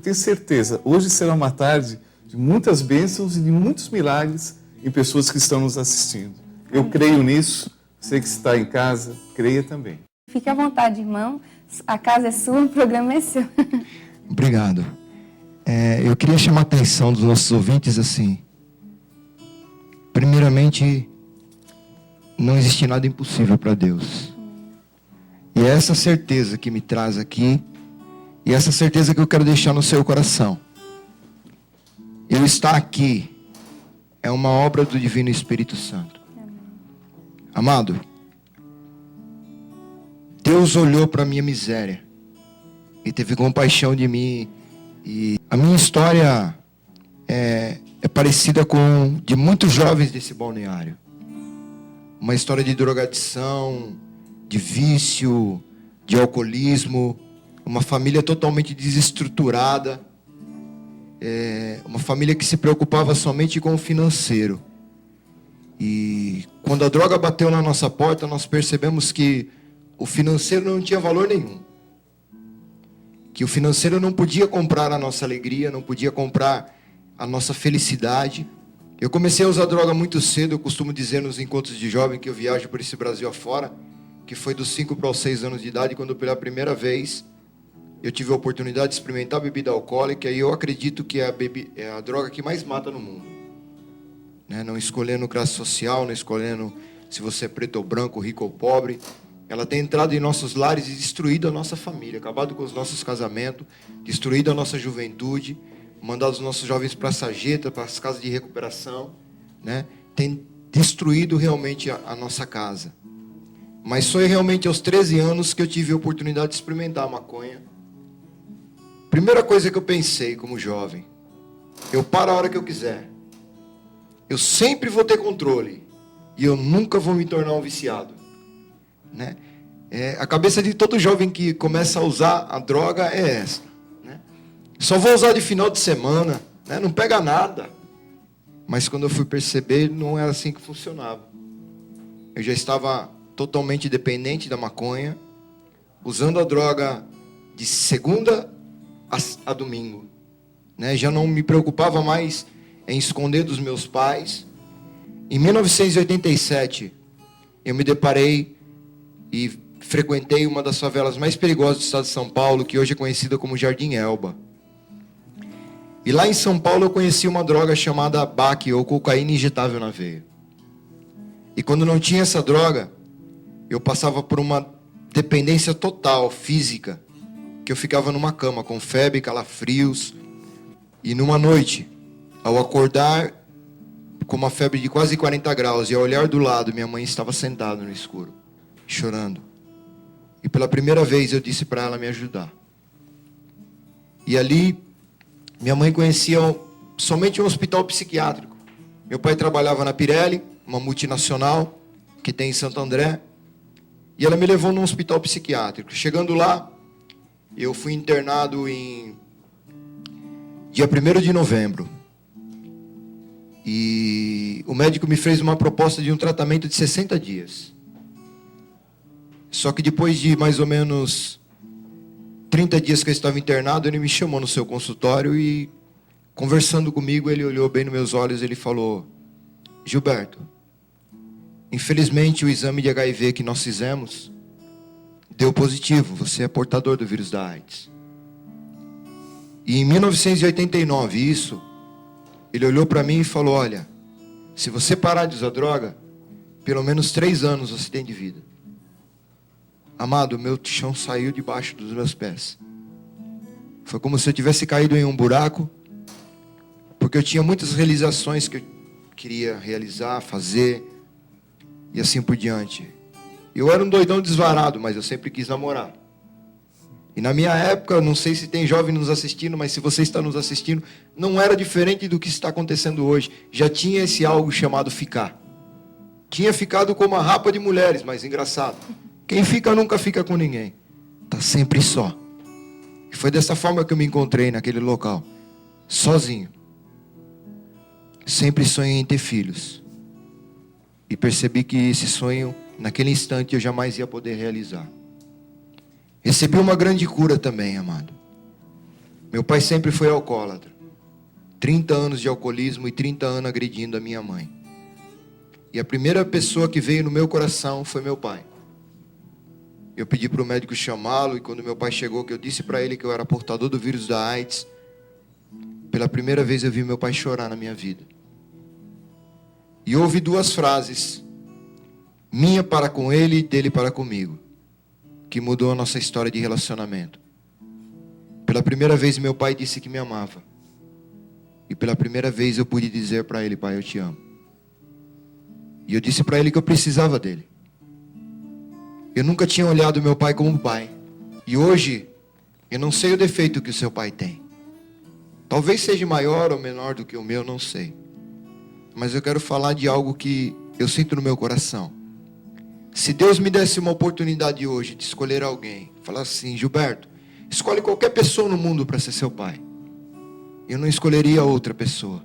tenho certeza, hoje será uma tarde de muitas bênçãos e de muitos milagres em pessoas que estão nos assistindo. Eu creio nisso, você que está em casa, creia também. Fique à vontade, irmão. A casa é sua, o programa é seu. Obrigado. Eu queria chamar a atenção dos nossos ouvintes assim. Primeiramente, não existe nada impossível para Deus. E é essa certeza que me traz aqui, e essa certeza que eu quero deixar no seu coração. Eu estar aqui é uma obra do Divino Espírito Santo. Amado, Deus olhou para a minha miséria e teve compaixão de mim. E a minha história é parecida com de muitos jovens desse balneário. Uma história de drogadição, de vício, de alcoolismo, uma família totalmente desestruturada, uma família que se preocupava somente com o financeiro. E quando a droga bateu na nossa porta, nós percebemos que o financeiro não tinha valor nenhum. Que o financeiro não podia comprar a nossa alegria, não podia comprar a nossa felicidade. Eu comecei a usar droga muito cedo. Eu costumo dizer nos encontros de jovem que eu viajo por esse Brasil afora, que foi dos 5 para os 6 anos de idade, quando pela primeira vez eu tive a oportunidade de experimentar a bebida alcoólica, e eu acredito que é a droga que mais mata no mundo. Não escolhendo classe social, não escolhendo se você é preto ou branco, rico ou pobre. Ela tem entrado em nossos lares e destruído a nossa família, acabado com os nossos casamentos, destruído a nossa juventude, mandado os nossos jovens para a sarjeta, para as casas de recuperação, Tem destruído realmente a nossa casa. Mas foi realmente aos 13 anos que eu tive a oportunidade de experimentar a maconha. Primeira coisa que eu pensei como jovem: eu paro a hora que eu quiser. Eu sempre vou ter controle. E eu nunca vou me tornar um viciado. A cabeça de todo jovem que começa a usar a droga é essa. Só vou usar de final de semana. Não pega nada. Mas quando eu fui perceber, não era assim que funcionava. Eu já estava totalmente dependente da maconha, usando a droga de segunda a domingo. Já não me preocupava mais em esconder dos meus pais. Em 1987, eu me deparei e frequentei uma das favelas mais perigosas do estado de São Paulo, que hoje é conhecida como Jardim Elba. E lá em São Paulo eu conheci uma droga chamada BAC, ou cocaína injetável na veia. E quando não tinha essa droga, eu passava por uma dependência total, física, que eu ficava numa cama com febre, calafrios. E numa noite, ao acordar com uma febre de quase 40 graus e ao olhar do lado, minha mãe estava sentada no escuro, chorando. E pela primeira vez eu disse para ela me ajudar. E ali, minha mãe conhecia somente um hospital psiquiátrico. Meu pai trabalhava na Pirelli, uma multinacional que tem em Santo André. E ela me levou num hospital psiquiátrico. Chegando lá, eu fui internado em dia 1º de novembro. E o médico me fez uma proposta de um tratamento de 60 dias. Só que depois de mais ou menos 30 dias que eu estava internado, ele me chamou no seu consultório e, conversando comigo, ele olhou bem nos meus olhos e ele falou: Gilberto, infelizmente o exame de HIV que nós fizemos deu positivo, você é portador do vírus da AIDS. E em 1989, ele olhou para mim e falou: olha, se você parar de usar droga, pelo menos 3 anos você tem de vida. Amado, meu chão saiu debaixo dos meus pés. Foi como se eu tivesse caído em um buraco, porque eu tinha muitas realizações que eu queria realizar, fazer, e assim por diante. Eu era um doidão desvarado, mas eu sempre quis namorar. E na minha época, não sei se tem jovem nos assistindo, mas se você está nos assistindo, não era diferente do que está acontecendo hoje. Já tinha esse algo chamado ficar. Tinha ficado com uma rapa de mulheres, mas engraçado. Quem fica nunca fica com ninguém. Está sempre só. E foi dessa forma que eu me encontrei naquele local. Sozinho. Sempre sonhei em ter filhos. E percebi que esse sonho, naquele instante, eu jamais ia poder realizar. Recebi uma grande cura também, amado. Meu pai sempre foi alcoólatra. 30 anos de alcoolismo e 30 anos agredindo a minha mãe. E a primeira pessoa que veio no meu coração foi meu pai. Eu pedi para o médico chamá-lo, e quando meu pai chegou, que eu disse para ele que eu era portador do vírus da AIDS, pela primeira vez eu vi meu pai chorar na minha vida. E houve duas frases, minha para com ele e dele para comigo, que mudou a nossa história de relacionamento. Pela primeira vez meu pai disse que me amava. E pela primeira vez eu pude dizer para ele: pai, eu te amo. E eu disse para ele que eu precisava dele. Eu nunca tinha olhado meu pai como pai. E hoje, eu não sei o defeito que o seu pai tem. Talvez seja maior ou menor do que o meu, não sei. Mas eu quero falar de algo que eu sinto no meu coração. Se Deus me desse uma oportunidade hoje de escolher alguém, falar assim: Gilberto, escolhe qualquer pessoa no mundo para ser seu pai. Eu não escolheria outra pessoa.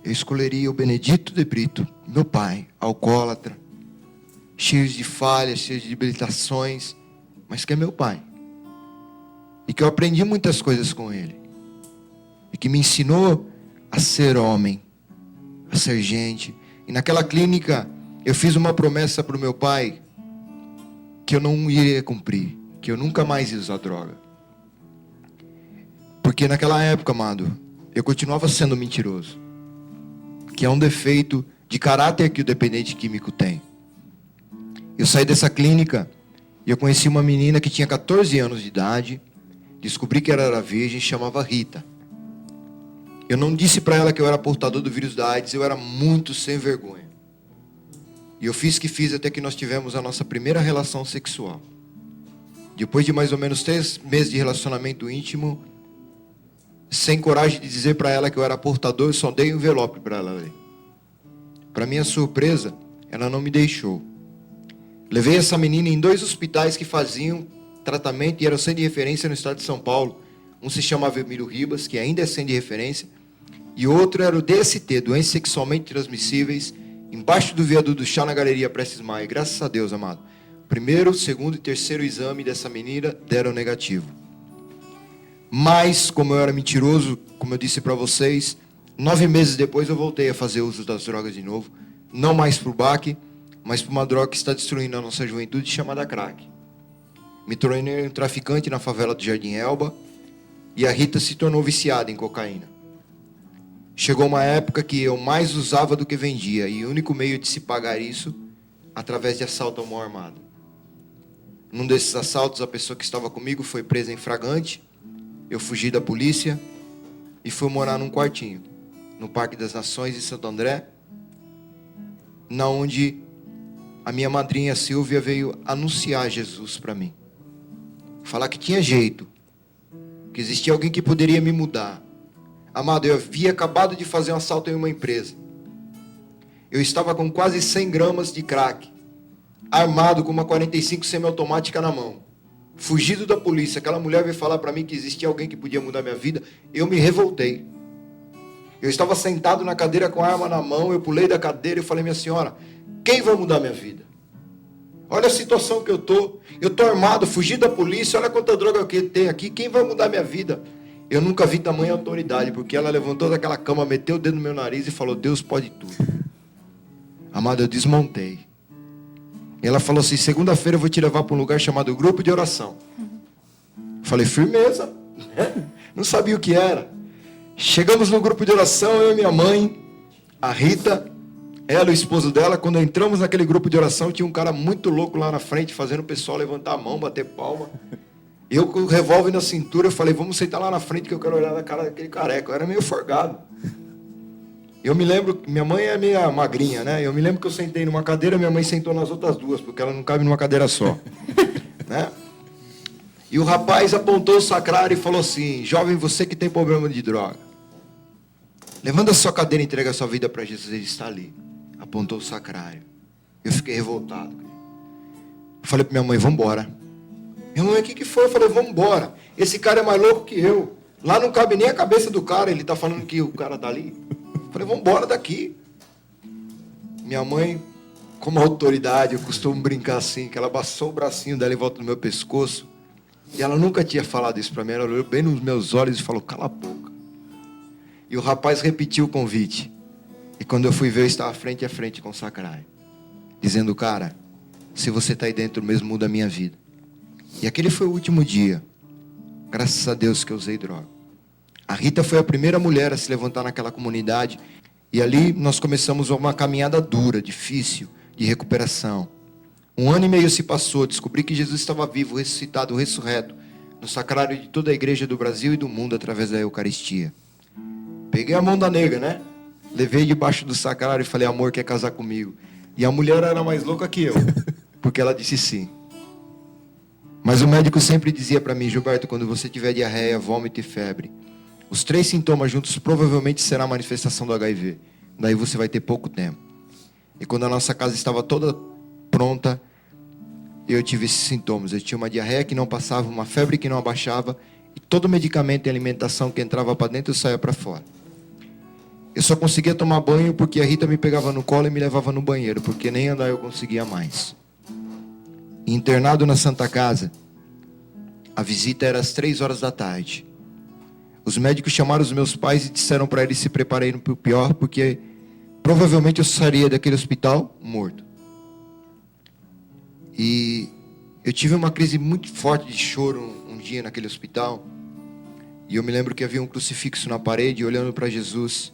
Eu escolheria o Benedito de Brito, meu pai, alcoólatra, cheio de falhas, cheio de debilitações, mas que é meu pai. E que eu aprendi muitas coisas com ele. E que me ensinou a ser homem, a ser gente. E naquela clínica, eu fiz uma promessa para o meu pai que eu não iria cumprir, que eu nunca mais ia usar droga. Porque naquela época, amado, eu continuava sendo mentiroso, que é um defeito de caráter que o dependente químico tem. Eu saí dessa clínica e eu conheci uma menina que tinha 14 anos de idade, descobri que ela era virgem, chamava Rita. Eu não disse para ela que eu era portador do vírus da AIDS, eu era muito sem vergonha. E eu fiz que fiz até que nós tivemos a nossa primeira relação sexual. Depois de mais ou menos 3 meses de relacionamento íntimo, sem coragem de dizer para ela que eu era portador, eu só dei um envelope para ela ler. Para minha surpresa, ela não me deixou. Levei essa menina em 2 hospitais que faziam tratamento e eram sem de referência no estado de São Paulo. Um se chamava Emílio Ribas, que ainda é sem de referência, e outro era o DST, Doenças Sexualmente Transmissíveis, embaixo do viaduto do Chá, na Galeria Prestes Maia. Graças a Deus, amado. Primeiro, segundo e terceiro exame dessa menina deram negativo. Mas, como eu era mentiroso, como eu disse para vocês, 9 meses depois eu voltei a fazer uso das drogas de novo. Não mais para o baque, mas para uma droga que está destruindo a nossa juventude, chamada crack. Me tornei um traficante na favela do Jardim Elba, e a Rita se tornou viciada em cocaína. Chegou uma época que eu mais usava do que vendia, e o único meio de se pagar isso, através de assalto à mão armada. Num desses assaltos, a pessoa que estava comigo foi presa em flagrante. Eu fugi da polícia e fui morar num quartinho, no Parque das Nações, em Santo André, na onde a minha madrinha Silvia veio anunciar Jesus para mim. Falar que tinha jeito, que existia alguém que poderia me mudar. Amado, eu havia acabado de fazer um assalto em uma empresa. Eu estava com quase 100 gramas de crack, armado com uma 45 semiautomática na mão. Fugido da polícia, aquela mulher veio falar para mim que existia alguém que podia mudar minha vida. Eu me revoltei. Eu estava sentado na cadeira com a arma na mão, eu pulei da cadeira e falei: minha senhora, quem vai mudar minha vida? Olha a situação que eu estou armado, fugi da polícia, olha quanta droga que tem aqui, quem vai mudar minha vida? Eu nunca vi tamanha autoridade, porque ela levantou daquela cama, meteu o dedo no meu nariz e falou: Deus pode tudo. Amado, eu desmontei. E ela falou assim: segunda-feira eu vou te levar para um lugar chamado Grupo de Oração. Falei: firmeza. Não sabia o que era. Chegamos no grupo de oração, eu e minha mãe, a Rita, ela e o esposo dela. Quando entramos naquele grupo de oração, tinha um cara muito louco lá na frente, fazendo o pessoal levantar a mão, bater palma. Eu com o revólver na cintura, eu falei: vamos sentar lá na frente que eu quero olhar na cara daquele careca. Eu era meio forgado. Eu me lembro, minha mãe é meio magrinha, né? Eu me lembro que eu sentei numa cadeira, minha mãe sentou nas outras 2, porque ela não cabe numa cadeira só. Né? E o rapaz apontou o sacrário e falou assim: jovem, você que tem problema de droga, levanta a sua cadeira e entrega a sua vida para Jesus, ele está ali. Apontou o sacrário. Eu fiquei revoltado. Eu falei para minha mãe: vamos embora. Minha mãe: o que foi? Eu falei: vamos embora. Esse cara é mais louco que eu. Lá não cabe nem a cabeça do cara, ele está falando que o cara está ali. Eu falei: vamos embora daqui. Minha mãe, como autoridade, eu costumo brincar assim, que ela passou o bracinho dela em volta do meu pescoço E ela nunca tinha falado isso para mim. Ela olhou bem nos meus olhos e falou, cala a boca. E o rapaz repetiu o convite. E quando eu fui ver, eu estava frente a frente com o Sakurai, dizendo, cara, se você está aí dentro mesmo, muda a minha vida. E aquele foi o último dia, graças a Deus, que eu usei droga. A Rita foi a primeira mulher a se levantar naquela comunidade. E ali nós começamos uma caminhada dura, difícil, de recuperação. 1 ano e meio se passou, descobri que Jesus estava vivo, ressuscitado, ressurreto, no sacrário de toda a igreja do Brasil e do mundo através da Eucaristia. Peguei a mão da nega, né? Levei debaixo do sacrário e falei, amor, quer casar comigo? E a mulher era mais louca que eu, porque ela disse sim. Mas o médico sempre dizia para mim, Gilberto, quando você tiver diarreia, vômito e febre, os 3 sintomas juntos provavelmente será a manifestação do HIV. Daí você vai ter pouco tempo. E quando a nossa casa estava toda pronta, eu tive esses sintomas. Eu tinha uma diarreia que não passava, uma febre que não abaixava, e todo medicamento e alimentação que entrava para dentro saía para fora. Eu só conseguia tomar banho porque a Rita me pegava no colo e me levava no banheiro, porque nem andar eu conseguia mais. E internado na Santa Casa, a visita era às 3 horas da tarde. Os médicos chamaram os meus pais e disseram para eles se prepararem para o pior, porque provavelmente eu sairia daquele hospital morto. E eu tive uma crise muito forte de choro um dia naquele hospital. E eu me lembro que havia um crucifixo na parede, olhando para Jesus,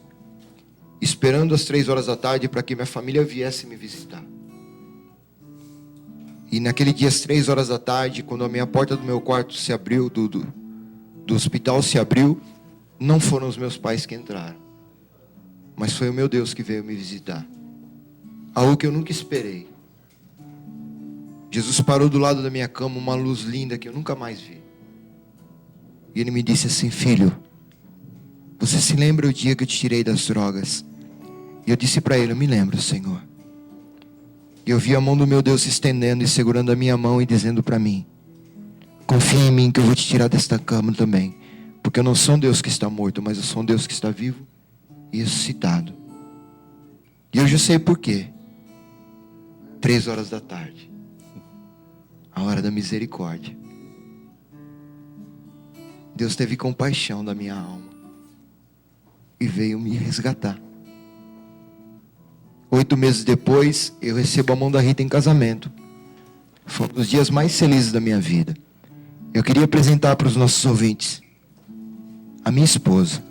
esperando às 3 horas da tarde para que minha família viesse me visitar. E naquele dia, às 3 horas da tarde, quando a minha porta do meu quarto se abriu, do hospital se abriu, não foram os meus pais que entraram, mas foi o meu Deus que veio me visitar. Algo que eu nunca esperei. Jesus parou do lado da minha cama, uma luz linda que eu nunca mais vi. E ele me disse assim, filho, você se lembra o dia que eu te tirei das drogas? E eu disse para ele, eu me lembro, Senhor. E eu vi a mão do meu Deus se estendendo e segurando a minha mão e dizendo para mim, confia em mim que eu vou te tirar desta cama também. Porque eu não sou um Deus que está morto, mas eu sou um Deus que está vivo e ressuscitado. E hoje eu sei por quê. 3 horas da tarde. A hora da misericórdia. Deus teve compaixão da minha alma e veio me resgatar. 8 meses depois, eu recebo a mão da Rita em casamento. Foi um dos dias mais felizes da minha vida. Eu queria apresentar para os nossos ouvintes a minha esposa.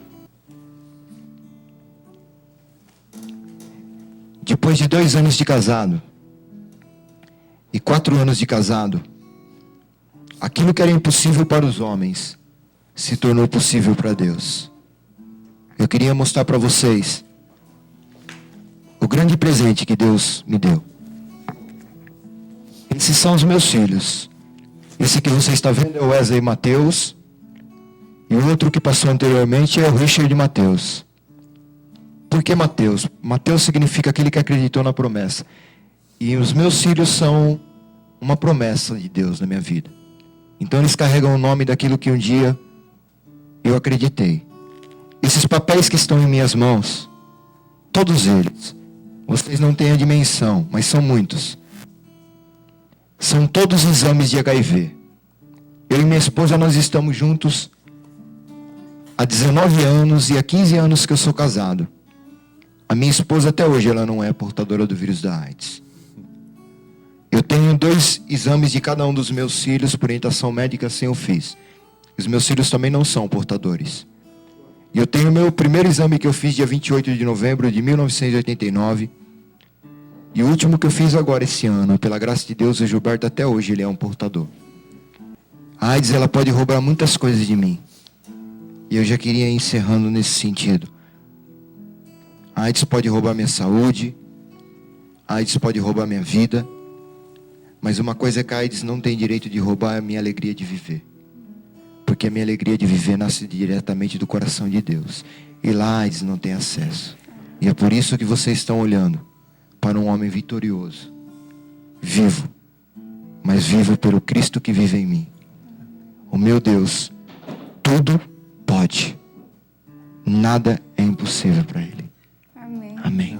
Depois de 2 anos de casado e 4 anos de casado, aquilo que era impossível para os homens se tornou possível para Deus. Eu queria mostrar para vocês o grande presente que Deus me deu. Esses são os meus filhos. Esse que você está vendo é o Wesley Mateus. E o outro que passou anteriormente é o Richard Mateus. Por que Mateus? Mateus significa aquele que acreditou na promessa. E os meus filhos são uma promessa de Deus na minha vida. Então eles carregam o nome daquilo que um dia eu acreditei. Esses papéis que estão em minhas mãos, todos eles, vocês não têm a dimensão, mas são muitos. São todos exames de HIV. Eu e minha esposa, nós estamos juntos há 19 anos e há 15 anos que eu sou casado. A minha esposa até hoje ela não é portadora do vírus da AIDS. Eu tenho 2 exames de cada um dos meus filhos, por orientação médica, assim eu fiz. Os meus filhos também não são portadores. E eu tenho o meu primeiro exame que eu fiz dia 28 de novembro de 1989. E o último que eu fiz agora esse ano, pela graça de Deus, o Gilberto até hoje ele é um portador. A AIDS ela pode roubar muitas coisas de mim. E eu já queria ir encerrando nesse sentido. A AIDS pode roubar minha saúde. A AIDS pode roubar minha vida. Mas uma coisa que a AIDS não tem direito de roubar é a minha alegria de viver. Porque a minha alegria de viver nasce diretamente do coração de Deus. E lá a AIDS não tem acesso. E é por isso que vocês estão olhando para um homem vitorioso. Vivo. Mas vivo pelo Cristo que vive em mim. O meu Deus, tudo pode. Nada é impossível para Ele. Amém. Amém.